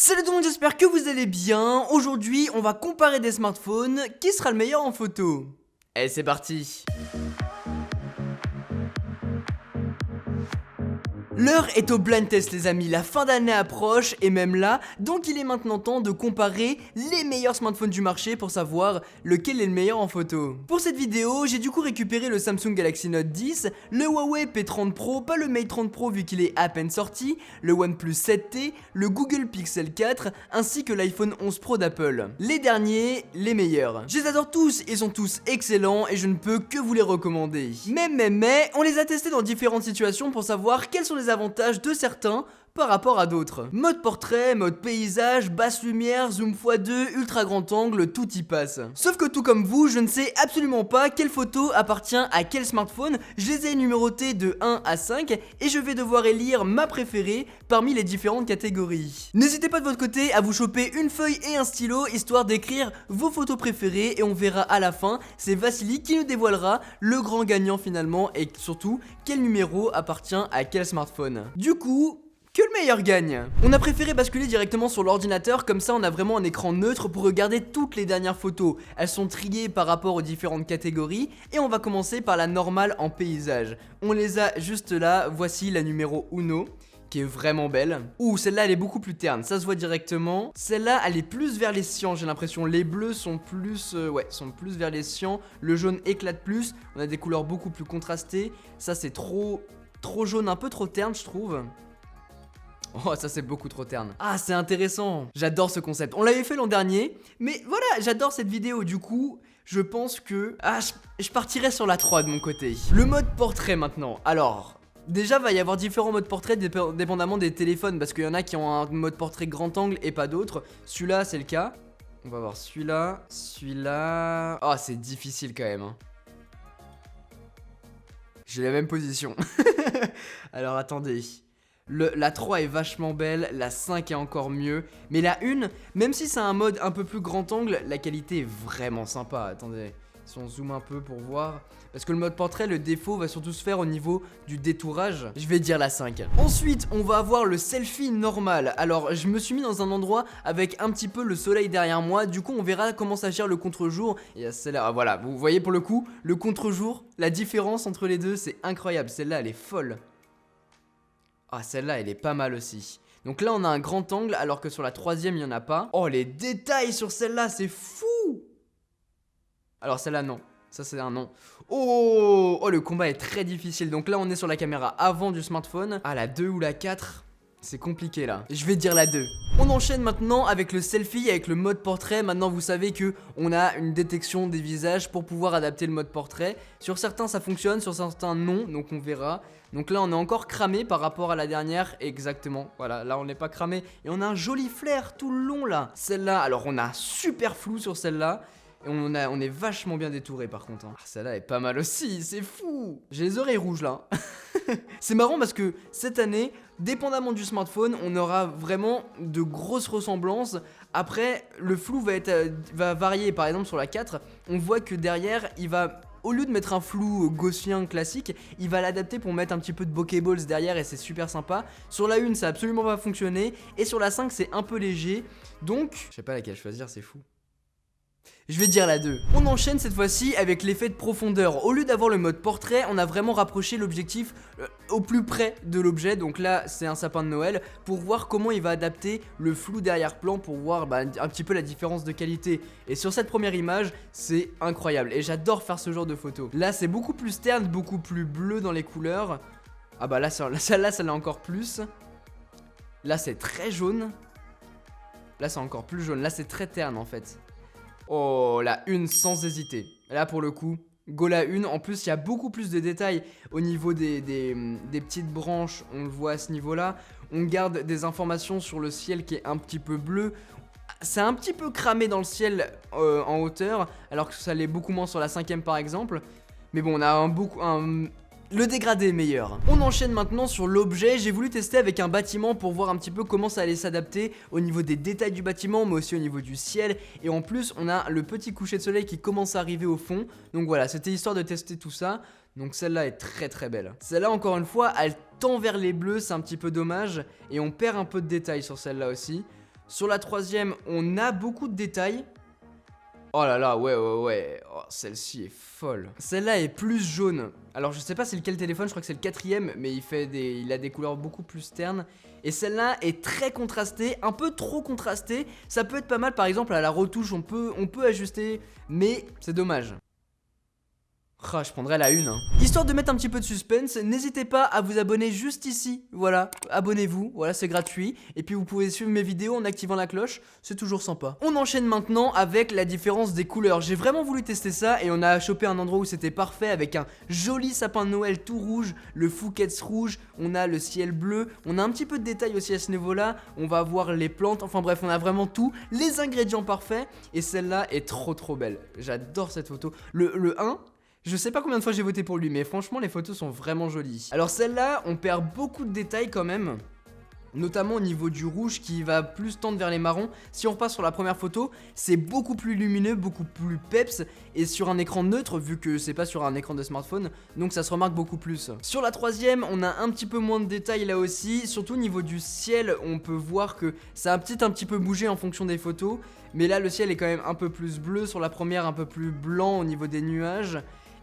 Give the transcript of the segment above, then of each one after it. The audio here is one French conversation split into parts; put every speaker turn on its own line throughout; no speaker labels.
Salut tout le monde, j'espère que vous allez bien. Aujourd'hui, on va comparer des smartphones. Qui sera le meilleur en photo? Et c'est parti. L'heure est au blind test les amis, la fin d'année approche et même là, donc il est maintenant temps de comparer les meilleurs smartphones du marché pour savoir lequel est le meilleur en photo. Pour cette vidéo, j'ai du coup récupéré le Samsung Galaxy Note 10, le Huawei P30 Pro, pas le Mate 30 Pro vu qu'il est à peine sorti, le OnePlus 7T, le Google Pixel 4 ainsi que l'iPhone 11 Pro d'Apple. Les derniers, les meilleurs. Je les adore tous, ils sont tous excellents et je ne peux que vous les recommander. Mais, on les a testés dans différentes situations pour savoir quels sont les avantages de certains par rapport à d'autres. Mode portrait, mode paysage, basse lumière, zoom x2, ultra grand angle, tout y passe. Sauf que tout comme vous, je ne sais absolument pas quelle photo appartient à quel smartphone, je les ai numérotées de 1 à 5 et je vais devoir élire ma préférée parmi les différentes catégories. N'hésitez pas de votre côté à vous choper une feuille et un stylo histoire d'écrire vos photos préférées et on verra à la fin, c'est Vassili qui nous dévoilera le grand gagnant finalement et surtout quel numéro appartient à quel smartphone. Du coup, que le meilleur gagne. On a préféré basculer directement sur l'ordinateur, comme ça on a vraiment un écran neutre pour regarder toutes les dernières photos. Elles sont triées par rapport aux différentes catégories et on va commencer par la normale en paysage. On les a juste là, voici la numéro 1 qui est vraiment belle. Ouh, celle-là elle est beaucoup plus terne, ça se voit directement. Celle-là elle est plus vers les cyan, j'ai l'impression. Les bleus sont plus sont plus vers les cyan. Le jaune éclate plus, on a des couleurs beaucoup plus contrastées. Ça c'est trop jaune, un peu trop terne je trouve. Oh, ça c'est beaucoup trop terne. Ah, c'est intéressant. J'adore ce concept. On l'avait fait l'an dernier, mais voilà, j'adore cette vidéo. Du coup, je pense que... Ah, je partirai sur la 3 de mon côté. Le mode portrait maintenant. Alors, déjà, va y avoir différents modes portrait dépendamment des téléphones, parce qu'il y en a qui ont un mode portrait grand angle et pas d'autres. Celui-là, c'est le cas. On va voir celui-là, celui-là... Oh, c'est difficile quand même, hein. J'ai la même position. Alors, attendez... La 3 est vachement belle, la 5 est encore mieux, mais la 1, même si c'est un mode un peu plus grand angle, la qualité est vraiment sympa. Attendez, si on zoome un peu pour voir, parce que le mode portrait, le défaut va surtout se faire au niveau du détourage, je vais dire la 5. Ensuite, on va avoir le selfie normal. Alors, je me suis mis dans un endroit avec un petit peu le soleil derrière moi, du coup on verra comment ça gère le contre-jour. Et celle-là, voilà, vous voyez pour le coup, le contre-jour, la différence entre les deux, c'est incroyable, celle-là elle est folle. Ah, celle-là, elle est pas mal aussi. Donc là, on a un grand angle, alors que sur la 3ème, il n'y en a pas. Oh, les détails sur celle-là, c'est fou! Alors celle-là, non. Ça, c'est un non. Oh, le combat est très difficile. Donc là, on est sur la caméra avant du smartphone. Ah, la 2 ou la 4, c'est compliqué là. Je vais dire la 2. On enchaîne maintenant avec le selfie, avec le mode portrait. Maintenant vous savez que on a une détection des visages pour pouvoir adapter le mode portrait. Sur certains ça fonctionne, sur certains non, donc on verra. Donc là on est encore cramé par rapport à la dernière, exactement. Voilà, là on n'est pas cramé et on a un joli flair tout le long là. Celle-là, alors on a super flou sur celle-là. Et on est vachement bien détouré par contre, hein. Ah, celle-là est pas mal aussi, c'est fou. J'ai les oreilles rouges là. C'est marrant parce que cette année, dépendamment du smartphone, on aura vraiment de grosses ressemblances. Après, le flou va varier. Par exemple sur la 4, on voit que derrière, il va... Au lieu de mettre un flou gaussien classique, il va l'adapter pour mettre un petit peu de bokeh balls derrière et c'est super sympa. Sur la 1, ça a absolument pas fonctionné. Et sur la 5, c'est un peu léger. Donc, je sais pas laquelle choisir, c'est fou. Je vais dire la 2. On enchaîne cette fois-ci avec l'effet de profondeur. Au lieu d'avoir le mode portrait, on a vraiment rapproché l'objectif au plus près de l'objet. Donc là, c'est un sapin de Noël pour voir comment il va adapter le flou derrière-plan pour voir un petit peu la différence de qualité. Et sur cette première image, c'est incroyable. Et j'adore faire ce genre de photos. Là, c'est beaucoup plus terne, beaucoup plus bleu dans les couleurs. Ah bah là, celle-là, ça l'est encore plus. Là, c'est très jaune. Là, c'est encore plus jaune. Là, c'est très terne en fait. Oh, la 1 sans hésiter. Là pour le coup, go la 1. En plus, il y a beaucoup plus de détails au niveau des petites branches. On le voit à ce niveau-là. On garde des informations sur le ciel qui est un petit peu bleu. C'est un petit peu cramé dans le ciel en hauteur, alors que ça l'est beaucoup moins sur la 5ème par exemple. Mais bon, on a le dégradé est meilleur. On enchaîne maintenant sur l'objet. J'ai voulu tester avec un bâtiment pour voir un petit peu comment ça allait s'adapter au niveau des détails du bâtiment, mais aussi au niveau du ciel. Et en plus, on a le petit coucher de soleil qui commence à arriver au fond. Donc voilà, c'était histoire de tester tout ça. Donc celle-là est très très belle. Celle-là, encore une fois, elle tend vers les bleus, c'est un petit peu dommage. Et on perd un peu de détails sur celle-là aussi. Sur la troisième, on a beaucoup de détails. Oh là là, ouais. Oh, celle-ci est folle. Celle-là est plus jaune. Alors je sais pas c'est lequel téléphone, je crois que c'est le quatrième, mais il a des couleurs beaucoup plus ternes. Et celle-là est très contrastée, un peu trop contrastée. Ça peut être pas mal, par exemple à la retouche, on peut ajuster, mais c'est dommage. Ah, je prendrais la une. Histoire de mettre un petit peu de suspense, n'hésitez pas à vous abonner juste ici. Voilà, abonnez-vous, voilà, c'est gratuit. Et puis vous pouvez suivre mes vidéos en activant la cloche, c'est toujours sympa. On enchaîne maintenant avec la différence des couleurs. J'ai vraiment voulu tester ça et on a chopé un endroit où c'était parfait avec un joli sapin de Noël tout rouge, le Fouquet's rouge, on a le ciel bleu, on a un petit peu de détails aussi à ce niveau-là, on va voir les plantes, enfin bref, on a vraiment tout, les ingrédients parfaits. Et celle-là est trop belle. J'adore cette photo. Le 1. Je sais pas combien de fois j'ai voté pour lui, mais franchement les photos sont vraiment jolies. Alors celle-là, on perd beaucoup de détails quand même, notamment au niveau du rouge qui va plus tendre vers les marrons. Si on repasse sur la première photo, c'est beaucoup plus lumineux, beaucoup plus peps, et sur un écran neutre, vu que c'est pas sur un écran de smartphone, donc ça se remarque beaucoup plus. Sur la troisième, on a un petit peu moins de détails là aussi, surtout au niveau du ciel, on peut voir que ça a un petit peu bougé en fonction des photos, mais là le ciel est quand même un peu plus bleu, sur la première un peu plus blanc au niveau des nuages.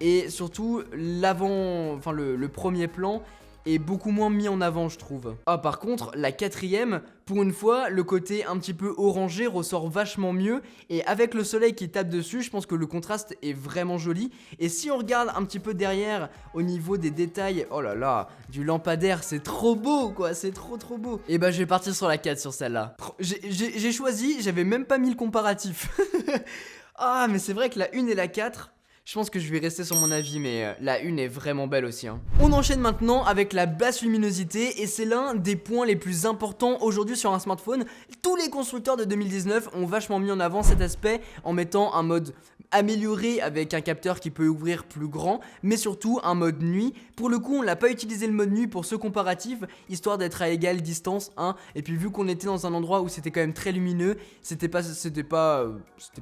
Et surtout, le premier plan est beaucoup moins mis en avant, je trouve. Ah, par contre, la quatrième, pour une fois, le côté un petit peu orangé ressort vachement mieux. Et avec le soleil qui tape dessus, je pense que le contraste est vraiment joli. Et si on regarde un petit peu derrière, au niveau des détails, oh là là, du lampadaire, c'est trop beau, quoi, c'est trop beau. Et bah, je vais partir sur la 4 sur celle-là. J'ai choisi, j'avais même pas mis le comparatif. Ah, mais c'est vrai que la 1 et la 4... Je pense que je vais rester sur mon avis, mais la une est vraiment belle aussi. On enchaîne maintenant avec la basse luminosité, et c'est l'un des points les plus importants aujourd'hui sur un smartphone. Tous les constructeurs de 2019 ont vachement mis en avant cet aspect en mettant un mode amélioré avec un capteur qui peut ouvrir plus grand, mais surtout un mode nuit. Pour le coup, on l'a pas utilisé le mode nuit pour ce comparatif, histoire d'être à égale distance, et puis vu qu'on était dans un endroit où c'était quand même très lumineux, c'était pas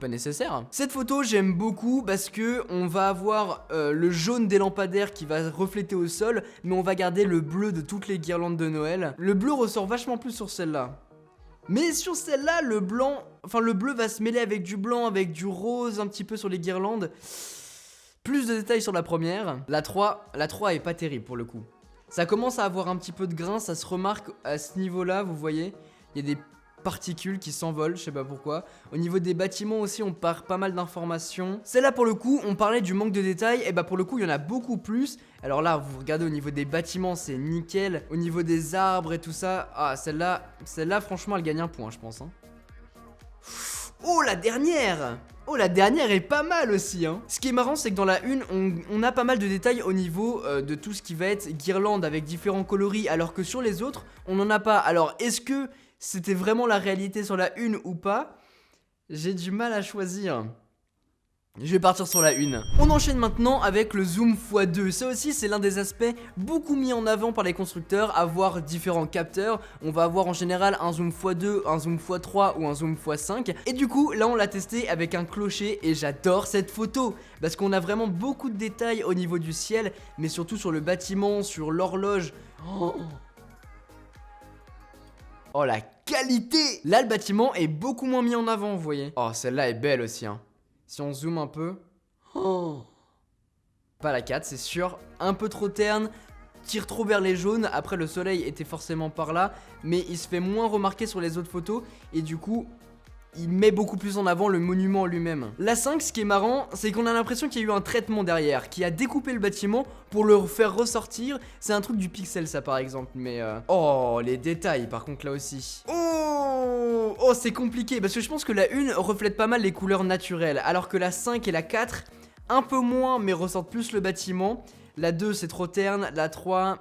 nécessaire. Cette photo, j'aime beaucoup parce que on va avoir le jaune des lampadaires qui va refléter au sol, mais on va garder le bleu de toutes les guirlandes de Noël. Le bleu ressort vachement plus sur celle-là. Mais sur celle-là, le bleu va se mêler avec du blanc, avec du rose un petit peu sur les guirlandes. Plus de détails sur la première. La 3 est pas terrible pour le coup. Ça commence à avoir un petit peu de grain, ça se remarque à ce niveau-là, vous voyez. Il y a des particules qui s'envolent, je sais pas pourquoi. Au niveau des bâtiments aussi, on perd pas mal d'informations. Celle-là pour le coup, on parlait du manque de détails, et bah pour le coup, il y en a beaucoup plus. Alors là, vous regardez au niveau des bâtiments, c'est nickel. Au niveau des arbres et tout ça, ah celle-là franchement, elle gagne un point, je pense. Oh la dernière! Oh la dernière est pas mal aussi. Ce qui est marrant, c'est que dans la une, on a pas mal de détails au niveau de tout ce qui va être guirlande avec différents coloris, alors que sur les autres, on n'en a pas. Alors est-ce que c'était vraiment la réalité sur la une ou pas? J'ai du mal à choisir. Je vais partir sur la une. On enchaîne maintenant avec le zoom x2. Ça aussi, c'est l'un des aspects beaucoup mis en avant par les constructeurs, avoir différents capteurs. On va avoir en général un zoom x2, un zoom x3 ou un zoom x5. Et du coup, là, on l'a testé avec un clocher et j'adore cette photo parce qu'on a vraiment beaucoup de détails au niveau du ciel, mais surtout sur le bâtiment, sur l'horloge. Oh la qualité! Là le bâtiment est beaucoup moins mis en avant, vous voyez. Oh celle-là est belle aussi. Si on zoome un peu. Pas la 4 c'est sûr. Un peu trop terne. Tire trop vers les jaunes. Après le soleil était forcément par là, mais il se fait moins remarquer sur les autres photos. Et du coup il met beaucoup plus en avant le monument lui-même. La 5, ce qui est marrant, c'est qu'on a l'impression qu'il y a eu un traitement derrière, qui a découpé le bâtiment pour le faire ressortir. C'est un truc du pixel ça par exemple, mais oh, les détails par contre là aussi. Oh, c'est compliqué, parce que je pense que la 1 reflète pas mal les couleurs naturelles, alors que la 5 et la 4, un peu moins, mais ressortent plus le bâtiment. La 2, c'est trop terne, la 3...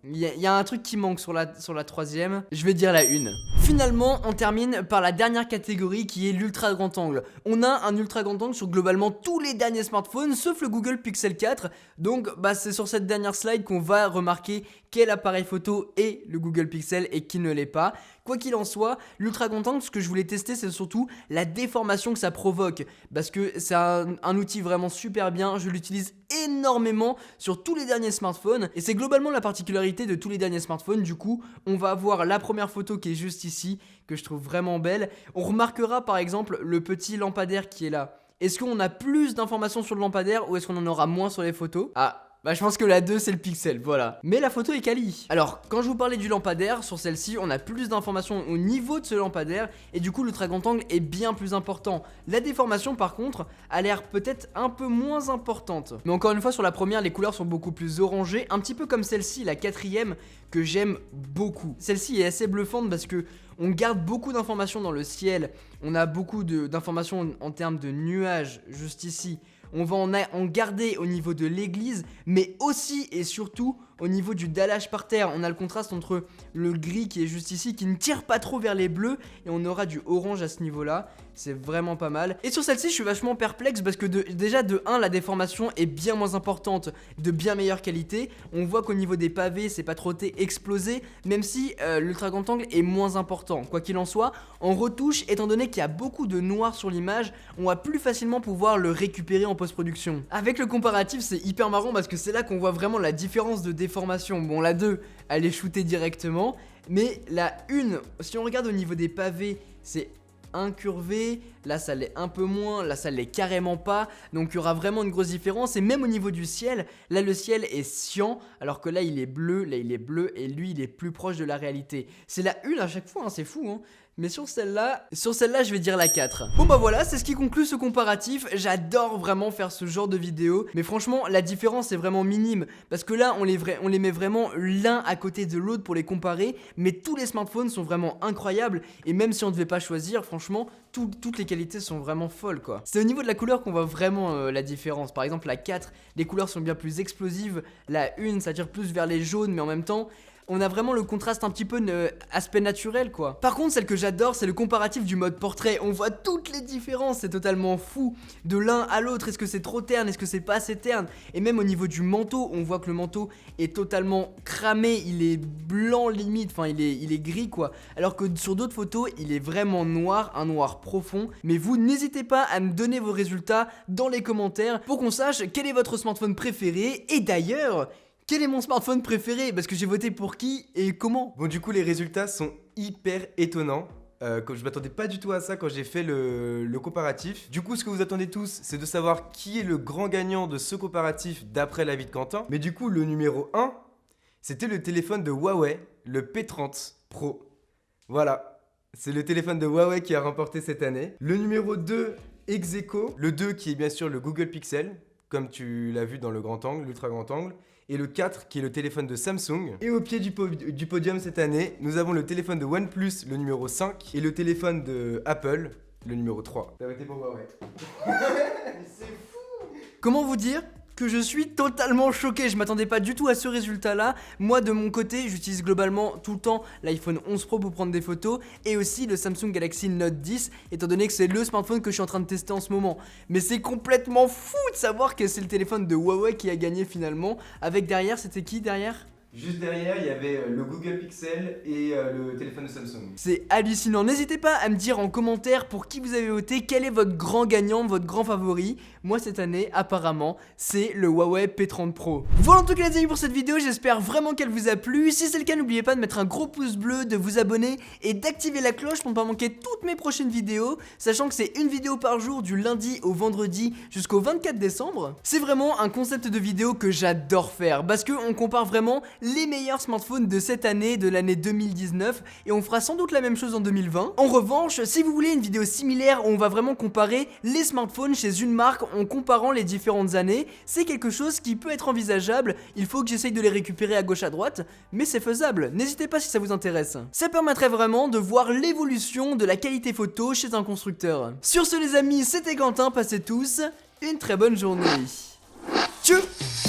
Il y a un truc qui manque sur la troisième. Je vais dire la 1. Finalement, on termine par la dernière catégorie qui est l'ultra grand angle. On a un ultra grand angle sur globalement tous les derniers smartphones, sauf le Google Pixel 4. Donc, c'est sur cette dernière slide qu'on va remarquer quel appareil photo est le Google Pixel et qui ne l'est pas. Quoi qu'il en soit, l'ultra grand angle, ce que je voulais tester, c'est surtout la déformation que ça provoque, parce que c'est un outil vraiment super bien, je l'utilise énormément sur tous les derniers smartphones, et c'est globalement la particularité de tous les derniers smartphones. Du coup, on va avoir la première photo qui est juste ici, que je trouve vraiment belle. On remarquera par exemple le petit lampadaire qui est là. Est-ce qu'on a plus d'informations sur le lampadaire ou est-ce qu'on en aura moins sur les photos? Bah je pense que la 2 c'est le pixel, voilà. Mais la photo est quali. Alors, quand je vous parlais du lampadaire, sur celle-ci, on a plus d'informations au niveau de ce lampadaire et du coup l'ultra grand angle est bien plus important. La déformation par contre a l'air peut-être un peu moins importante. Mais encore une fois, sur la première, les couleurs sont beaucoup plus orangées, un petit peu comme celle-ci, la 4ème, que j'aime beaucoup. Celle-ci est assez bluffante parce que on garde beaucoup d'informations dans le ciel, on a beaucoup d'informations en termes de nuages juste ici. On va en garder au niveau de l'église, mais aussi et surtout au niveau du dallage par terre. On a le contraste entre le gris qui est juste ici, qui ne tire pas trop vers les bleus, et on aura du orange à ce niveau-là. C'est vraiment pas mal. Et sur celle-ci, je suis vachement perplexe parce que déjà de 1, la déformation est bien moins importante, de bien meilleure qualité. On voit qu'au niveau des pavés, c'est pas trop explosé, même si l'ultra grand angle est moins important. Quoi qu'il en soit, en retouche, étant donné qu'il y a beaucoup de noir sur l'image, on va plus facilement pouvoir le récupérer en post-production. Avec le comparatif, c'est hyper marrant parce que c'est là qu'on voit vraiment la différence de déformation. Bon, la 2, elle est shootée directement, mais la 1, si on regarde au niveau des pavés, c'est incurvé, là ça l'est un peu moins, là ça l'est carrément pas, donc il y aura vraiment une grosse différence. Et même au niveau du ciel, là le ciel est cyan, alors que là il est bleu, là il est bleu, et lui il est plus proche de la réalité. C'est la 1 à chaque fois, hein, c'est fou hein. Mais sur celle-là, je vais dire la 4. Bon bah voilà, c'est ce qui conclut ce comparatif. J'adore vraiment faire ce genre de vidéo, mais franchement la différence est vraiment minime, parce que là on les met vraiment l'un à côté de l'autre pour les comparer, mais tous les smartphones sont vraiment incroyables, et même si on ne devait pas choisir, franchement toutes les qualités sont vraiment folles quoi. C'est au niveau de la couleur qu'on voit vraiment la différence. Par exemple la 4, les couleurs sont bien plus explosives, la 1 ça tire plus vers les jaunes, mais en même temps on a vraiment le contraste un petit peu aspect naturel quoi. Par contre, celle que j'adore, c'est le comparatif du mode portrait. On voit toutes les différences, c'est totalement fou. De l'un à l'autre, est-ce que c'est trop terne, est-ce que c'est pas assez terne? Et même au niveau du manteau, on voit que le manteau est totalement cramé, il est blanc limite, enfin il est gris quoi. Alors que sur d'autres photos, il est vraiment noir, un noir profond. Mais vous, n'hésitez pas à me donner vos résultats dans les commentaires pour qu'on sache quel est votre smartphone préféré. Et d'ailleurs, quel est mon smartphone préféré? Parce que j'ai voté pour qui et comment?
Bon, du coup, les résultats sont hyper étonnants. Je m'attendais pas du tout à ça quand j'ai fait le comparatif. Du coup, ce que vous attendez tous, c'est de savoir qui est le grand gagnant de ce comparatif d'après l'avis de Quentin. Mais du coup, le numéro 1, c'était le téléphone de Huawei, le P30 Pro. Voilà, c'est le téléphone de Huawei qui a remporté cette année. Le numéro 2, ex aequo, le 2 qui est bien sûr le Google Pixel, comme tu l'as vu dans le grand angle, l'ultra grand angle. Et le 4 qui est le téléphone de Samsung. Et au pied du podium cette année, nous avons le téléphone de OnePlus, le numéro 5, et le téléphone de Apple, le numéro 3. T'as voté pour Huawei.
C'est fou. Comment vous dire que je suis totalement choqué, je m'attendais pas du tout à ce résultat là. Moi de mon côté, j'utilise globalement tout le temps l'iPhone 11 Pro pour prendre des photos, et aussi le Samsung Galaxy Note 10, étant donné que c'est le smartphone que je suis en train de tester en ce moment. Mais c'est complètement fou de savoir que c'est le téléphone de Huawei qui a gagné finalement. Avec derrière, c'était qui derrière?
Juste derrière, il y avait le Google Pixel et le téléphone de Samsung.
C'est hallucinant. N'hésitez pas à me dire en commentaire pour qui vous avez voté, quel est votre grand gagnant, votre grand favori. Moi cette année, apparemment, c'est le Huawei P30 Pro. Voilà en tout cas les amis pour cette vidéo, j'espère vraiment qu'elle vous a plu. Si c'est le cas, n'oubliez pas de mettre un gros pouce bleu, de vous abonner et d'activer la cloche pour ne pas manquer toutes mes prochaines vidéos, sachant que c'est une vidéo par jour du lundi au vendredi jusqu'au 24 décembre. C'est vraiment un concept de vidéo que j'adore faire parce qu'on compare vraiment les meilleurs smartphones de cette année, de l'année 2019, et on fera sans doute la même chose en 2020. En revanche, si vous voulez une vidéo similaire où on va vraiment comparer les smartphones chez une marque en comparant les différentes années, c'est quelque chose qui peut être envisageable. Il faut que j'essaye de les récupérer à gauche à droite, mais c'est faisable. N'hésitez pas si ça vous intéresse. Ça permettrait vraiment de voir l'évolution de la qualité photo chez un constructeur. Sur ce les amis, c'était Quentin, passez tous une très bonne journée. Tchuss.